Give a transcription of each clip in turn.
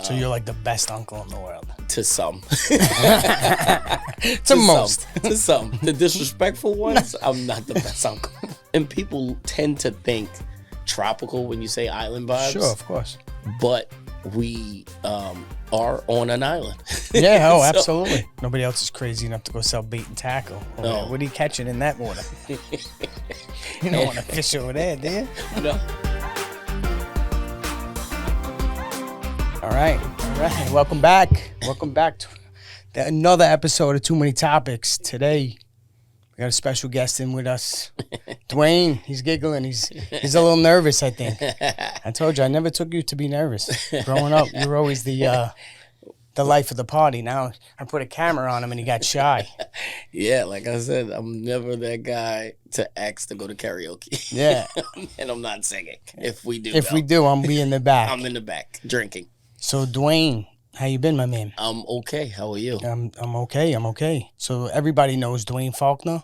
So you're like the best uncle in the world. To some. To most. To some. The disrespectful ones, I'm not the best uncle. And people tend to think tropical when you say island vibes. Sure, of course. But we are on an island. Yeah, So- absolutely. Nobody else is crazy enough to go sell bait and tackle. No. What are you catching in that water? You don't want to fish over there, do you? No. All right. Welcome back. Welcome back to another episode of Too Many Topics. Today, we got a special guest in with us. Dwyane, he's giggling. He's a little nervous, I think. I told you, I never took you to be nervous. Growing up, you were always the life of the party. Now, I put a camera on him and he got shy. Yeah, like I said, I'm never that guy to ask to go to karaoke. Yeah. And I'm not singing. If we do, If we do, I'm be in the back. I'm in the back drinking. So, Dwyane, how you been, my man? I'm okay. How are you? I'm okay. So, everybody knows Dwyane Faulkner?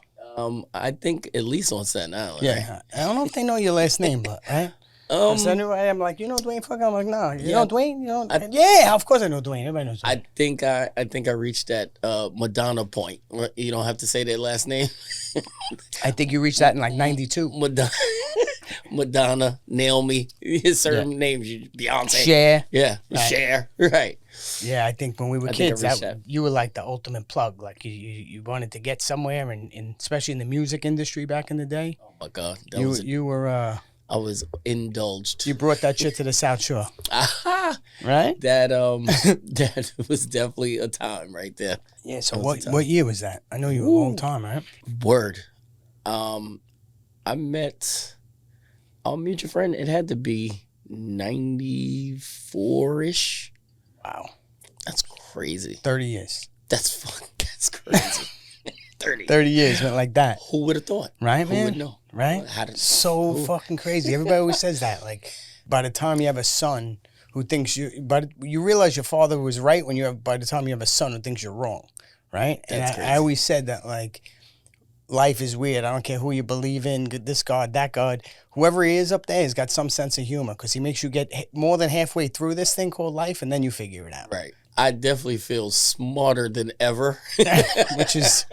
I think at least on Staten Island. Yeah. Right? I don't know if they know your last name, but, right? So anyway, I'm like, you know Dwyane Faulkner? I'm like, no. You know Dwyane? You know? Yeah, of course I know Dwyane. Everybody knows Dwyane. I think I reached that Madonna point. You don't have to say their last name. I think you reached that in like 92. Madonna, Naomi, certain names, Beyonce. Cher. Yeah, Right. Cher. Right. Yeah, I think when we were I think I kids, reached that. you were like the ultimate plug. Like you wanted to get somewhere, and especially in the music industry back in the day. Oh my God. You were I was indulged. you brought that shit to the South Shore, Aha! right? That that was definitely a time right there. Yeah. So That was the what year was that? I know you were a long time, right? Word. I'll meet your friend. It had to be 94-ish. Wow. That's crazy. 30 years. That's crazy. 30 years went like that. Who would have thought? Right, Who man? would know? Right? So fucking crazy. Everybody always says that. Like, by the time you have a son who thinks but you realize your father was right by the time you have a son who thinks you're wrong, right? That's And I always said that, like, life is weird. I don't care who you believe in, this God, that God. Whoever he is up there has got some sense of humor because he makes you get more than halfway through this thing called life, and then you figure it out. Right. I definitely feel smarter than ever. Which is,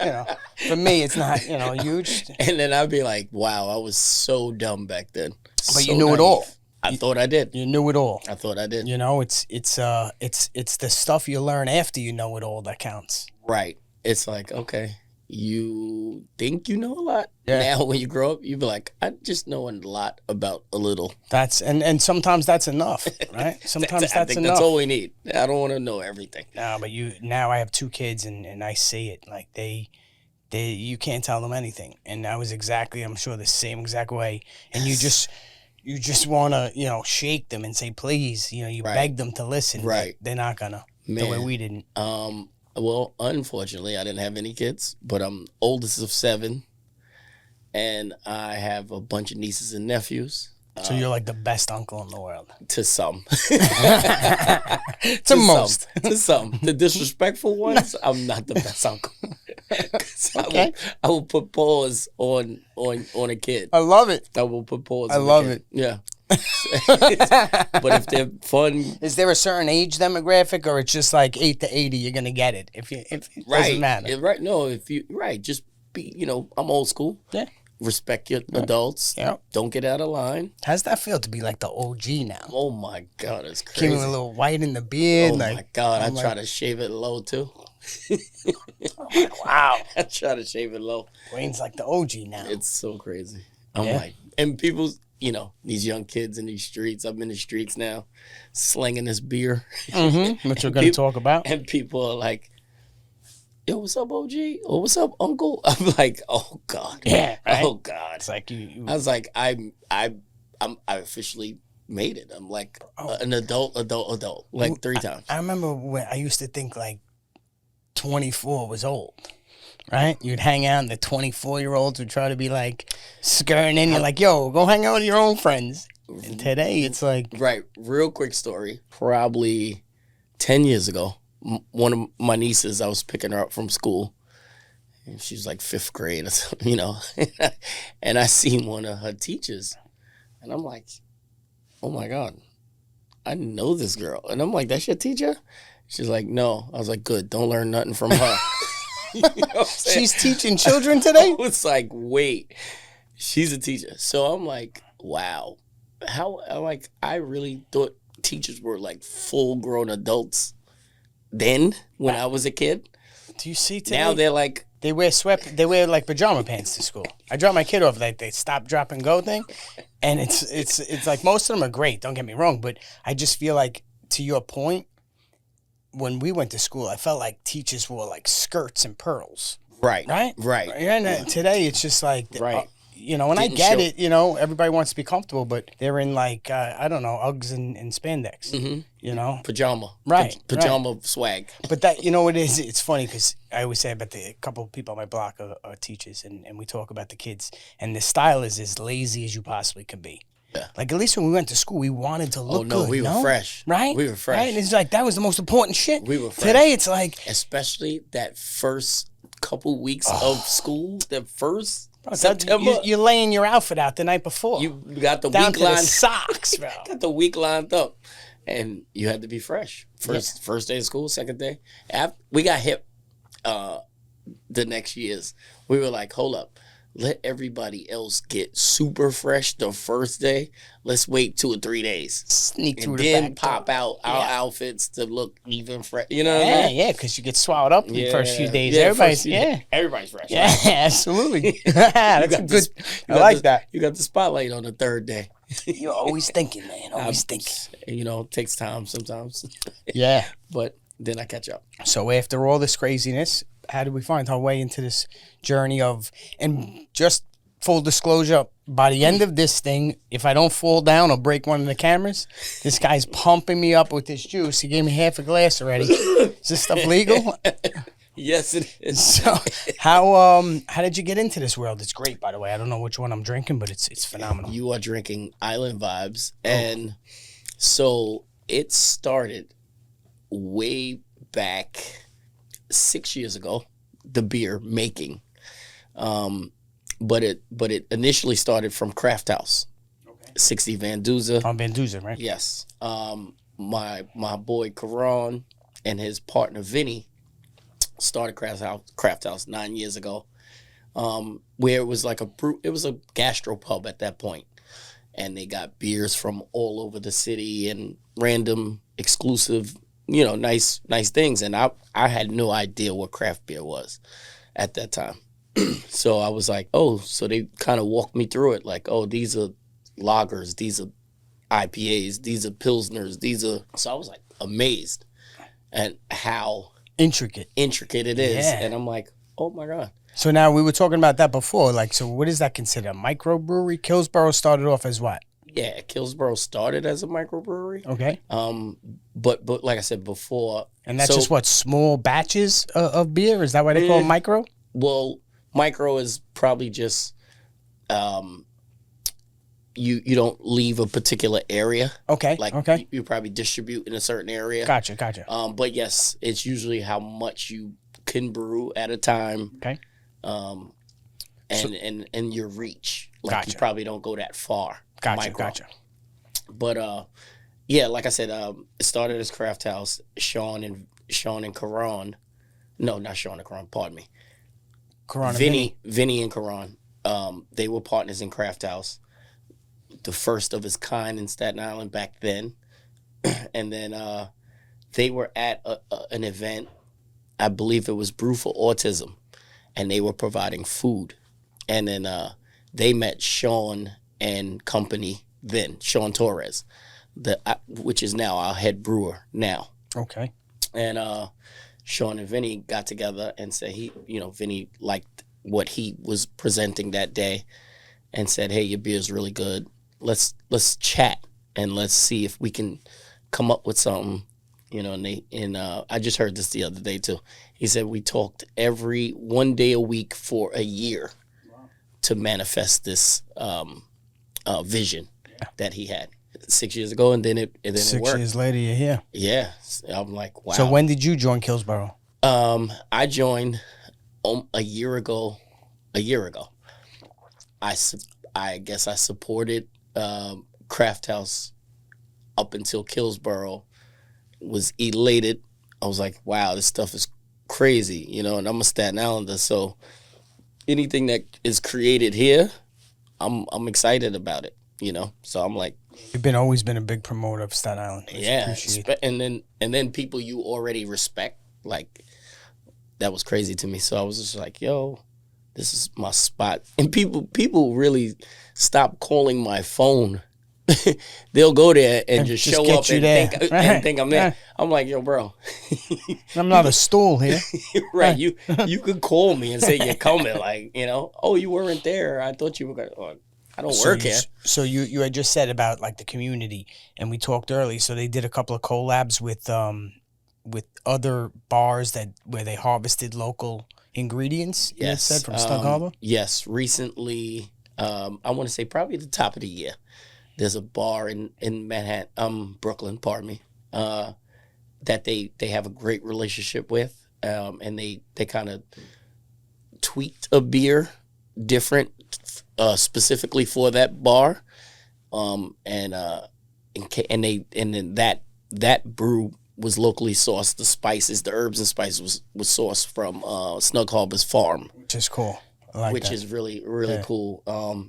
for me, it's not, huge. And then I'd be like, wow, I was so dumb back then. But you knew it all. I thought I did. You knew it all. I thought I did. It's the stuff you learn after you know it all that counts. Right. It's like, okay, you think you know a lot. Yeah. Now when you grow up, you be like, I just know a lot about a little. That's and sometimes that's enough, right? Sometimes I think enough. that's all we need. I don't want to know everything. No, but now I have 2 kids and I see it. Like they you can't tell them anything. And I was I'm sure the same exact way. And you just want to, shake them and say, please, you Right. beg them to listen. Right. They're not gonna. Man. The way we didn't. Well, unfortunately, I didn't have any kids, but I'm oldest of 7, and I have a bunch of nieces and nephews. So you're like the best uncle in the world. To some. To most. To some. The disrespectful ones, I'm not the best uncle. 'Cause Okay. I will put paws on a kid. I love it. I will put paws I on love a kid. it. Yeah. But if they're fun, Is there a certain age demographic, or it's just like 8 to 80, you're gonna get it? If it doesn't matter. Right. No, just be, I'm old school. Yeah. Respect your adults. Yeah. Don't get out of line. How's that feel to be like the OG now? Oh my God, it's crazy. Keeping a little white in the beard. Oh like, my God, I'm I try to shave it low too. wow. I try to shave it low. Wayne's like the OG now. It's so crazy. I'm Yeah. like, and people, these young kids in these streets. I'm in the streets now, slinging this beer. Which we're gonna talk about. And people are like, yo, what's up, OG? Or what's up, Uncle? I'm like, oh God. Yeah, right? Oh God. It's like you I was like, I officially made it. I'm like an adult, like 3 times. I remember when I used to think like 24 was old. Right? You'd hang out and the 24-year-olds would try to be like skirting in. You're like, yo, go hang out with your own friends. And today it's like... Right. Real quick story. Probably 10 years ago, one of my nieces, I was picking her up from school. And she was like 5th grade or something, And I seen one of her teachers. And I'm like, oh my God. I know this girl. And I'm like, that's your teacher? She's like, no. I was like, good. Don't learn nothing from her. You know what I'm saying? She's teaching children today? I was like, wait, she's a teacher. So I'm like, wow. I really thought teachers were like full grown adults then when I was a kid. Do you see today? Now they're like, they wear like pajama pants to school. I drop my kid off like they stop, drop, and go thing. And it's like most of them are great, don't get me wrong, but I just feel like, to your point, when we went to school, I felt like teachers wore like skirts and pearls. right. And today it's just like, Right. and I get it, everybody wants to be comfortable, but they're in like, I don't know, Uggs and spandex, Pajama. Right. Pajama swag. But that, it is, it's funny because I always say about a couple of people on my block are teachers, and we talk about the kids, and the style is as lazy as you possibly can be. Yeah. Like, at least when we went to school, we wanted to look good. We were fresh. Right? We were fresh. Right? And it's like, that was the most important shit. We were fresh. Today, it's like... Especially that first couple weeks of school, the first September. You're laying your outfit out the night before. You got the down week to lined the socks, bro. Got the week lined up. And you had to be fresh. First day of school, second day. We got hip the next years. We were like, hold up. Let everybody else get super fresh the first day. Let's wait 2 or 3 days. Sneak through and the then back pop door. out our outfits to look even fresh. You know what I mean? Yeah, because you get swallowed up in the first few days. Everybody's fresh. Yeah, right? absolutely. That's a good... I like that. You got the spotlight on the third day. You're always thinking, man. Always thinking. It takes time sometimes. Yeah. But then I catch up. So after all this craziness, how did we find our way into this journey of, and just full disclosure, by the end of this thing, if I don't fall down or break one of the cameras, this guy's pumping me up with this juice. He gave me half a glass already. Is this stuff legal? Yes, it is. So how did you get into this world? It's great, by the way. I don't know which one I'm drinking, but it's phenomenal. You are drinking Island Vibes. And so it started way back 6 years ago, the beer making. But it initially started from Craft House. Okay. 60 Van Duzer. On Van Duzer, right? Yes. My boy Karan and his partner Vinny started Craft House 9 years ago. Where it was like it was a gastropub at that point. And they got beers from all over the city and random exclusive, nice things. And I had no idea what craft beer was at that time. So I was like, so they kind of walked me through it. Like, these are lagers, these are IPAs, these are pilsners, so I was like amazed at how intricate it is. Yeah. And I'm like, oh my God. So now we were talking about that before. Like, so what is that considered? A microbrewery? Kills Boro started off as what? Yeah, Kills Boro started as a microbrewery. Okay. But like I said before, and that's just what, small batches of beer? Is that why they call it micro? Well, micro is probably just you don't leave a particular area. Okay. Like you probably distribute in a certain area. Gotcha. But yes, it's usually how much you can brew at a time. Okay. And your reach. Like gotcha. You probably don't go that far. Gotcha. But yeah, like I said, it started as Craft House. Sean and Karan. No, not Sean and Karan, pardon me. Karan Vinny and Karan. They were partners in Craft House. The first of its kind in Staten Island back then. And then they were at an event, I believe it was Brew for Autism, and they were providing food. And then they met Sean and company then, Sean Torres, which is now our head brewer now. Okay. And Sean and Vinny got together and said Vinny liked what he was presenting that day and said, hey, your beer's really good. Let's chat and let's see if we can come up with something. And I just heard this the other day too. He said we talked every 1 day a week for a year to manifest this vision that he had 6 years ago, and then it worked. 6 years later, you're here. Yeah, I'm like, wow. So when did you join Kills Boro? I joined a year ago. I guess I supported Craft House up until Kills Boro, was elated. I was like, wow, this stuff is crazy, you know, and I'm a Staten Islander, so anything that is created here, I'm excited about it, you know. So I'm like, You've always been a big promoter of Staten Island. yeah, and then people you already respect, like, that was crazy to me. So I was just like, yo, this is my spot. And people really stopped calling my phone. They'll go there and just show up and think I'm there. I'm like, yo, bro, I'm not a stool here. Right? You could call me and say you're coming, like, you know. Oh, you weren't there. I thought you were gonna. I don't work here. So you had just said about like the community, and we talked early. So they did a couple of collabs with other bars where they harvested local ingredients. Yes, said from Snug Harbor. Yes, recently, I want to say probably at the top of the year. There's a bar in Manhattan, Brooklyn, pardon me, that they have a great relationship with, and they kind of tweaked a beer different, specifically for that bar, and then that brew was locally sourced. The spices, the herbs and spices was sourced from Snug Harbor's farm, which is cool. Which is really cool.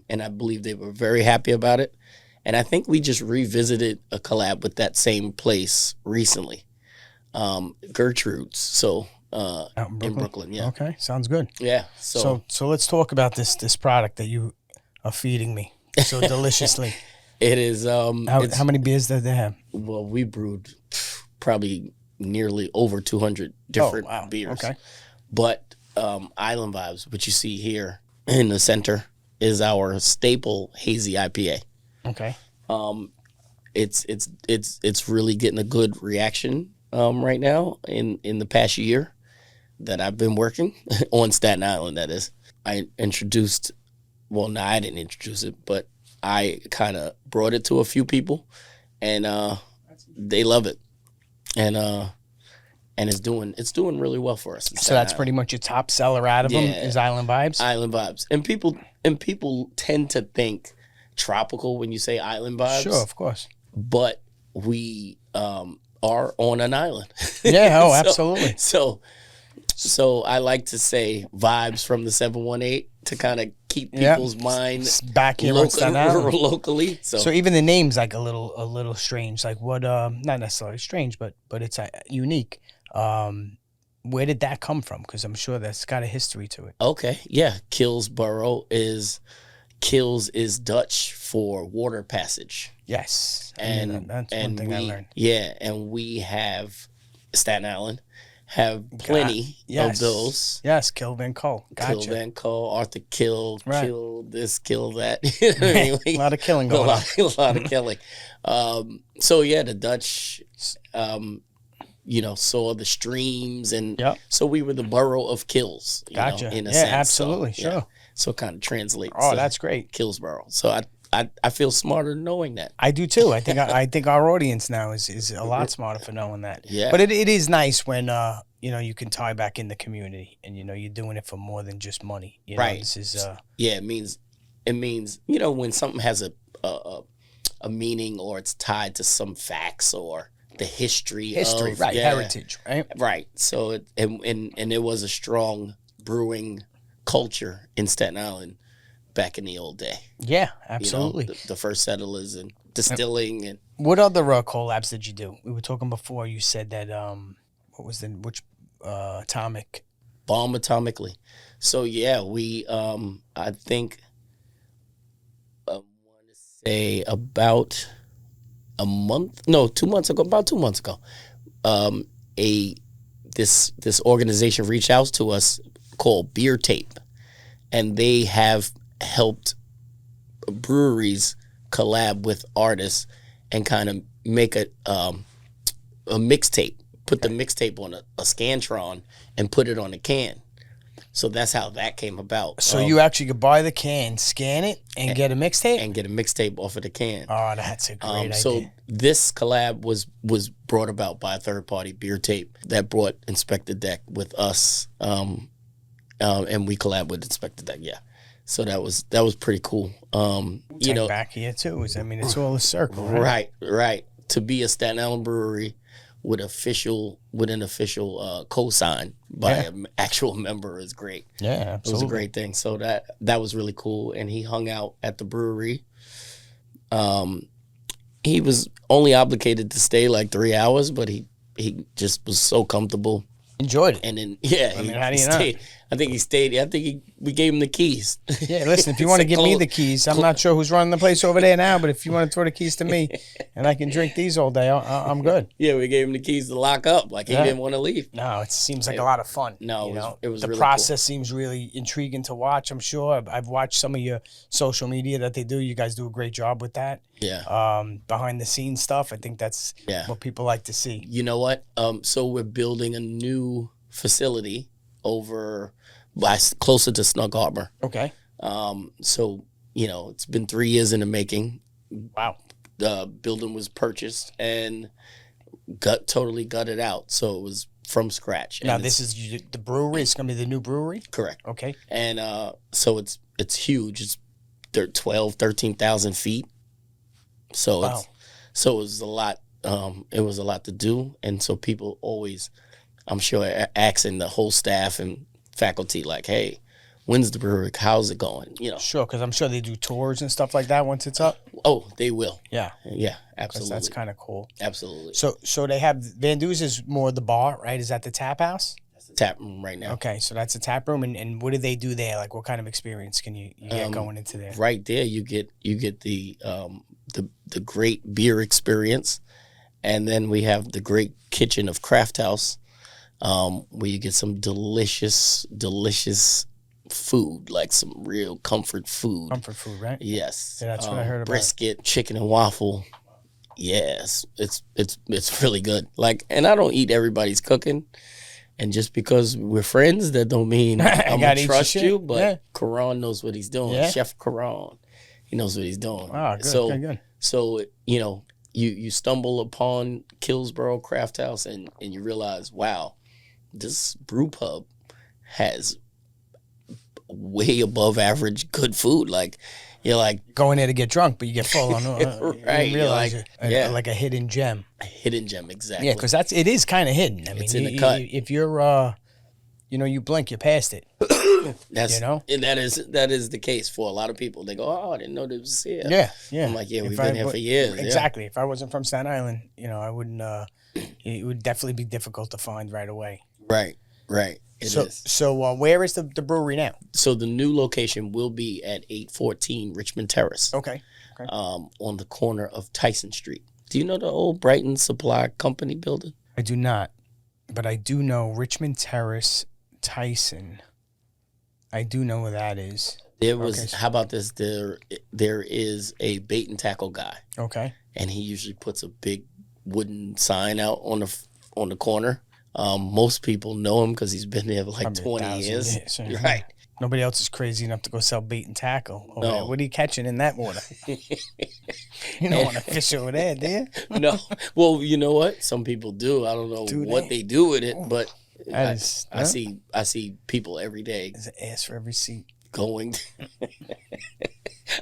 And I believe they were very happy about it. And I think we just revisited a collab with that same place recently, Gertrude's. So in Brooklyn, yeah. Okay, sounds good. Yeah. So let's talk about this product that you are feeding me so deliciously. It is. How many beers did they have? Well, we brewed probably nearly over 200 different beers. Okay. But Island Vibes, which you see here in the center, is our staple hazy IPA. Okay. It's really getting a good reaction right now in the past year that I've been working on Staten Island, that is. I introduced, well, no, I didn't introduce it, but I kind of brought it to a few people, and they love it. And it's doing really well for us. So that's pretty much your top seller out of them is Island Vibes? Island Vibes. And people tend to think tropical when you say Island Vibes. Sure, of course. But we are on an island. Yeah, absolutely. So I like to say vibes from the 718 to kind of keep people's mind back here on Staten Island. Locally. So even the name's like a little strange. Like what? Not necessarily strange, but it's unique. Where did that come from? Because I'm sure that's got a history to it. Okay, yeah. Kills Boro is Dutch for water passage. Yes, and that's one thing I learned. Yeah, and we have Staten Island have plenty of those. Yes, Kill Van Cole. Gotcha. Kill Van Cole, Arthur Kill, right. Kill this, kill that. A lot of killing going on. A lot of killing. So yeah, the Dutch, saw the streams, and so we were the borough of kills. Gotcha. In a sense. Absolutely, so, sure. Yeah. So it kind of translates. Oh, that's great. Kills Boro. So I feel smarter knowing that. I do too. I think our audience now is a lot smarter for knowing that. Yeah. But it is nice when you can tie back in the community, and you're doing it for more than just money. Right. This is it means when something has a meaning, or it's tied to some facts or the history of, right, heritage, right? Right. So it was a strong brewing culture in Staten Island back in the old day. Yeah, absolutely. The first settlers and distilling. And what other collabs did you do? We were talking before. You said that Atomic? Bomb Atomically. So yeah, we I think I want to say about 2 months ago, this organization reached out to us called Beer Tape, and they have helped breweries collab with artists and kind of make a mixtape, put the mixtape on a Scantron and put it on a can. So that's how that came about. So you actually could buy the can, scan it, and get a mixtape? And get a mixtape off of the can. Oh, that's a great idea. So this collab was brought about by a third-party, Beer Tape, that brought Inspector Deck with us, and we collab with Inspector Deck, yeah. So that was pretty cool. Back here, too. It's all a circle, right? Right. to be a Staten Island brewery with an official cosign by an actual member is great. Yeah, absolutely. It was a great thing. So that was really cool. And he hung out at the brewery. He was only obligated to stay like 3 hours, but he just was so comfortable. Enjoyed it. And then how do you not? I think he stayed. We gave him the keys. Yeah, listen, if you want to give me the keys, I'm not sure who's running the place over there now, but if you want to throw the keys to me and I can drink these all day, I'm good. Yeah, we gave him the keys to lock up. Like, he didn't want to leave. No, it seems like a lot of fun. No, it was the really process seems really intriguing to watch, I'm sure. I've watched some of your social media that they do. You guys do a great job with that. Yeah. Behind the scenes stuff. I think that's what people like to see. You know what? So we're building a new facility closer to Snug Harbor. Okay. So, it's been 3 years in the making. Wow. The building was purchased and totally gutted out. So it was from scratch. Now, this is the brewery. It's going to be the new brewery? Correct. Okay. And so it's huge. It's 13,000 feet. So wow. It was a lot. It was a lot to do. And so people always, I'm sure, asking the whole staff and faculty, like, hey, when's the brewery? How's it going? Sure, because I'm sure they do tours and stuff like that once it's up. Oh, they will. Yeah, absolutely. That's kind of cool. Absolutely. So they have Van Du's is more the bar, right? Is that the tap house? That's the tap room right now. Okay, so that's a tap room, and what do they do there? Like, what kind of experience can you get going into there? Right there, you get the great beer experience, and then we have the great kitchen of Craft House. Where you get some delicious food, like some real comfort food. Comfort food, right? Yes. Yeah, that's what I heard about. Brisket, chicken and waffle. Yes, it's really good. Like, and I don't eat everybody's cooking, and just because we're friends, that don't mean I'm gonna trust you. But Karan knows what he's doing. Yeah. Chef Karan, he knows what he's doing. Oh, good, good. So you stumble upon Kills Boro Craft House, and you realize, wow, this brew pub has way above average good food. Like, you're like going there to get drunk, but you get full on right. You realize like a hidden gem. A hidden gem, exactly. Yeah, because it is kind of hidden. I mean, it's in the cut. If you're you blink, you're past it. That's and that is the case for a lot of people. They go, oh, I didn't know this was here. Yeah. I'm like, we've been here for years. Exactly. If I wasn't from Staten Island, I wouldn't. It would definitely be difficult to find right away. Right. It is. So where is the brewery now? So the new location will be at 814 Richmond Terrace. Okay. On the corner of Tyson Street. Do you know the old Brighton Supply Company building? I do not, but I do know Richmond Terrace, Tyson. I do know where that is. There was. How about this? There is a bait and tackle guy. Okay. And he usually puts a big wooden sign out on the corner. Most people know him because he's been there for like 20 years. Right. Nobody else is crazy enough to go sell bait and tackle. No. What are you catching in that water? You don't want to fish over there, do you? No. Well, you know what? Some people do. I don't know what they do with it, but I see people every day. There's an ass for every seat. Going.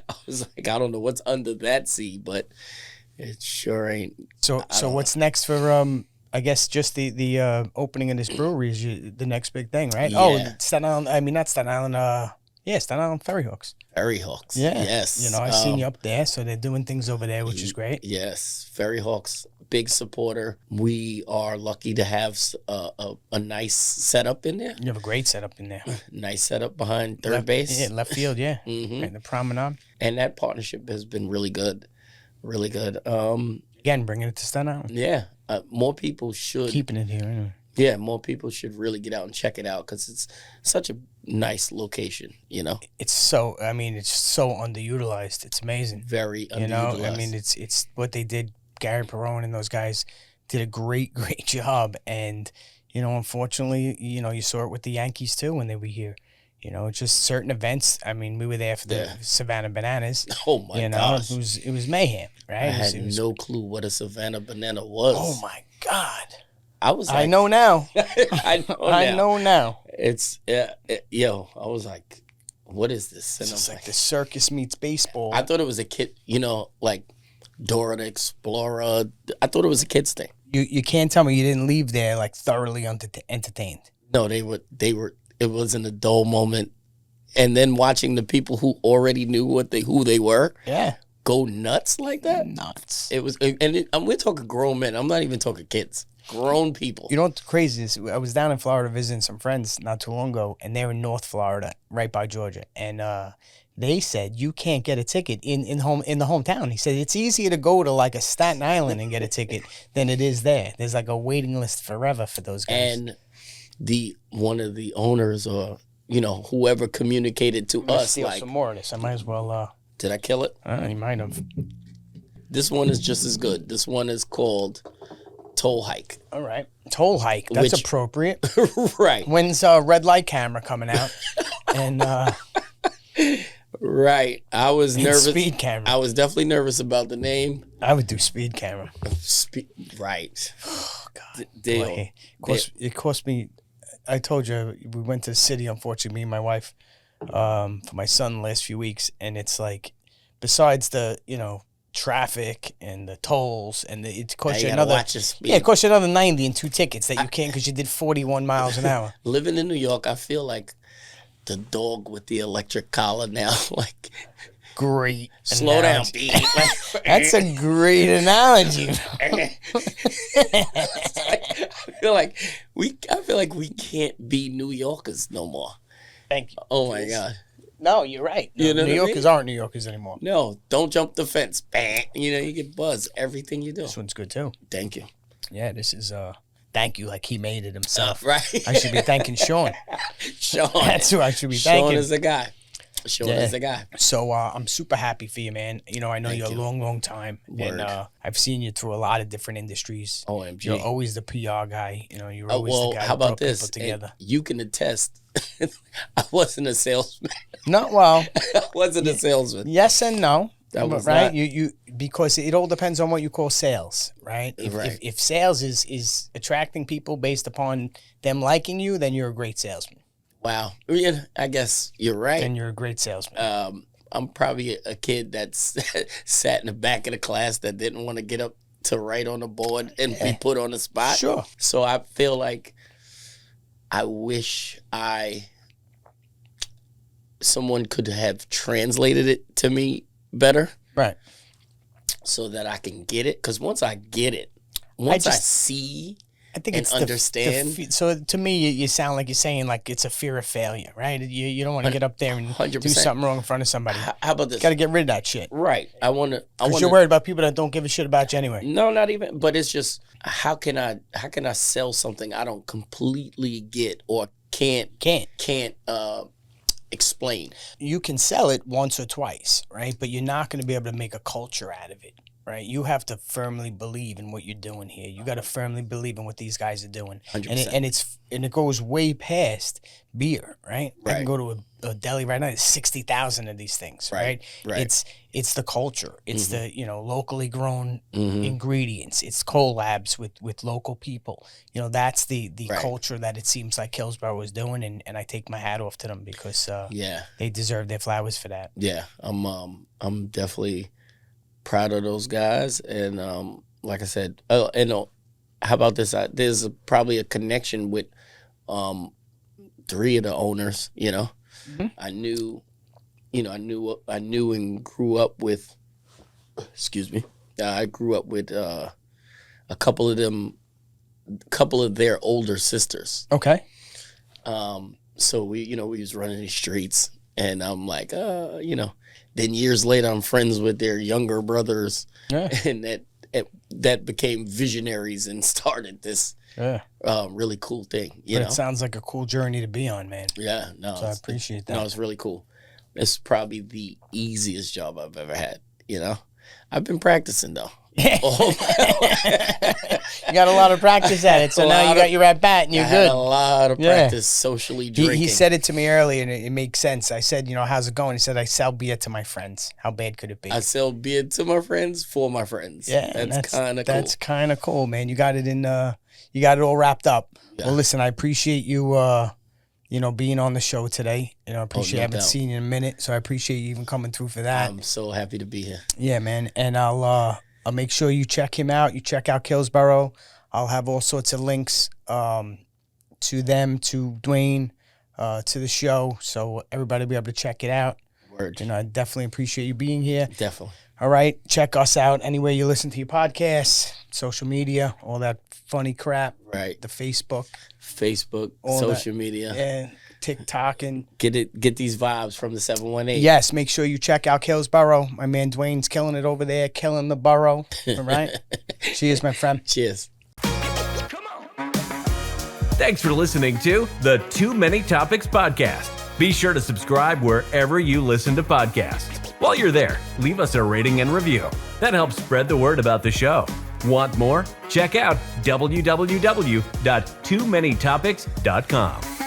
I was like, I don't know what's under that sea, but it sure ain't. So what's next for I guess just the opening of this brewery is the next big thing, right? Yeah. Oh, Staten Island. I mean, not Staten Island. Staten Island Ferry Hooks. Ferry Hooks. Yeah. Yes. I seen you up there, so they're doing things over there, which is great. Yes. Ferry Hooks, big supporter. We are lucky to have a nice setup in there. You have a great setup in there. Nice setup behind third base. Yeah, left field, yeah. Mm-hmm. Right, the promenade. And that partnership has been really good. Really good. Again, bringing it to Staten Island. Yeah. More people should. Keeping it here, anyway. Yeah, more people should really get out and check it out because it's such a nice location, It's so underutilized. It's amazing. Very underutilized. I mean, it's what they did. Gary Perone and those guys did a great job. And, unfortunately, you saw it with the Yankees too when they were here. Just certain events. I mean, we were there for the Savannah Bananas. Oh my gosh! It was mayhem, right? I had no clue what a Savannah Banana was. Oh my God! I was. I know now. I know now. It's I was like, what is this? And it's like the circus meets baseball. I thought it was a kid. Like Dora the Explorer. I thought it was a kids thing. You can't tell me you didn't leave there like thoroughly entertained. No, they were. It was an adult moment, and then watching the people who already knew who they were, go nuts like that. Nuts. It was, we're talking grown men. I'm not even talking kids. Grown people. You know what's crazy is I was down in Florida visiting some friends not too long ago, and they're in North Florida, right by Georgia, and they said you can't get a ticket in the hometown. He said it's easier to go to like a Staten Island and get a ticket than it is there. There's like a waiting list forever for those guys. And one of the owners or whoever communicated to us steal like some more of this. I might as well. Did I kill it? You might have. This one is just as good. This one is called Toll Hike. All right, Toll Hike. That's appropriate. Right. When's red light camera coming out? And right. I was nervous. Speed camera. I was definitely nervous about the name. I would do speed camera. Right. Oh God. Deal. It cost me. I told you we went to the city. Unfortunately, me and my wife, for my son the last few weeks, and it's like, besides the traffic and the tolls, and it cost you another. It cost you another 90 and 2 tickets that you can't because you did 41 miles an hour. Living in New York, I feel like the dog with the electric collar now. Like, great. Slow down, B. That's a great analogy. I feel like we can't be New Yorkers no more. Thank you. Oh my God. No, you're right. No, New Yorkers aren't New Yorkers anymore. No, don't jump the fence. Bang. You get buzzed. Everything you do. This one's good too. Thank you. Yeah, this is thank you like he made it himself. Right. I should be thanking Sean. Sean. That's who I should be thanking. Sean is the guy. Sean is the guy. So I'm super happy for you, man. I know you a long time. Word. And I've seen you through a lot of different industries. OMG. You're always the PR guy. You're always the guy how that about brought this? people together. And you can attest. I wasn't a salesman. No, well. I wasn't a salesman. Yes and no. That was right. Not. You because it all depends on what you call sales, right? If sales is attracting people based upon them liking you, then you're a great salesman. Wow. Yeah, I guess you're right. And you're a great salesman. I'm probably a kid that's sat in the back of the class that didn't want to get up to write on the board and be put on the spot. Sure. So I feel like I wish someone could have translated it to me better. Right. So that I can get it. Because once I get it, I see... I think it's understand. So to me, you sound like you're saying like it's a fear of failure, right? You don't want to get up there and 100%. Do something wrong in front of somebody. How about this? Got to get rid of that shit. Right. Because you're worried about people that don't give a shit about you anyway. No, not even. But it's just how can I sell something I don't completely get or can't explain? You can sell it once or twice, right? But you're not going to be able to make a culture out of it. Right, you have to firmly believe in what you're doing here. You got to firmly believe in what these guys are doing, 100%. And it goes way past beer, right? I can go to a deli right now. There's 60,000 of these things, right? It's the culture. It's the locally grown ingredients. It's collabs with local people. That's the culture that it seems like Kills Boro is doing, and I take my hat off to them because they deserve their flowers for that. Yeah, I'm definitely proud of those guys, and like I said, how about this? There's probably a connection with 3 of the owners. I knew and grew up with. Excuse me. I grew up with a couple of their older sisters. Okay. So we was running the streets, and I'm like, Then years later, I'm friends with their younger brothers, and that became visionaries and started this really cool thing. It sounds like a cool journey to be on, man. Yeah, no, so I appreciate that. No, it's really cool. It's probably the easiest job I've ever had. I've been practicing though. You got a lot of practice at it, so now you got your at bat and you're good. I had a lot of practice socially drinking. He said it to me earlier, and it makes sense. I said, how's it going? He said, I sell beer to my friends. How bad could it be? I sell beer to my friends for my friends. Yeah, that's kind of cool. That's kind of cool, man. You got it you got it all wrapped up. Yeah. Well, listen, I appreciate you. Being on the show today. I appreciate I haven't seen you in a minute, so I appreciate you even coming through for that. I'm so happy to be here. Yeah, man. And I'll Make sure you check him out. You check out Kills Boro. I'll have all sorts of links to them, to Dwyane, to the show, so everybody will be able to check it out. Word. And I definitely appreciate you being here. Definitely. All right, check us out anywhere you listen to your podcasts, social media, all that funny crap. Right. The Facebook, all social media. Yeah, TikTok, and get these vibes from the 718. Yes, make sure you check out Kills Boro. My man Dwyane's killing it over there, killing the borough. All right. Cheers, my friend. Cheers. Thanks for listening to the Too Many Topics podcast. Be sure to subscribe wherever you listen to podcasts. While you're there, leave us a rating and review. That helps spread the word about the show. Want more? Check out www.toomanytopics.com.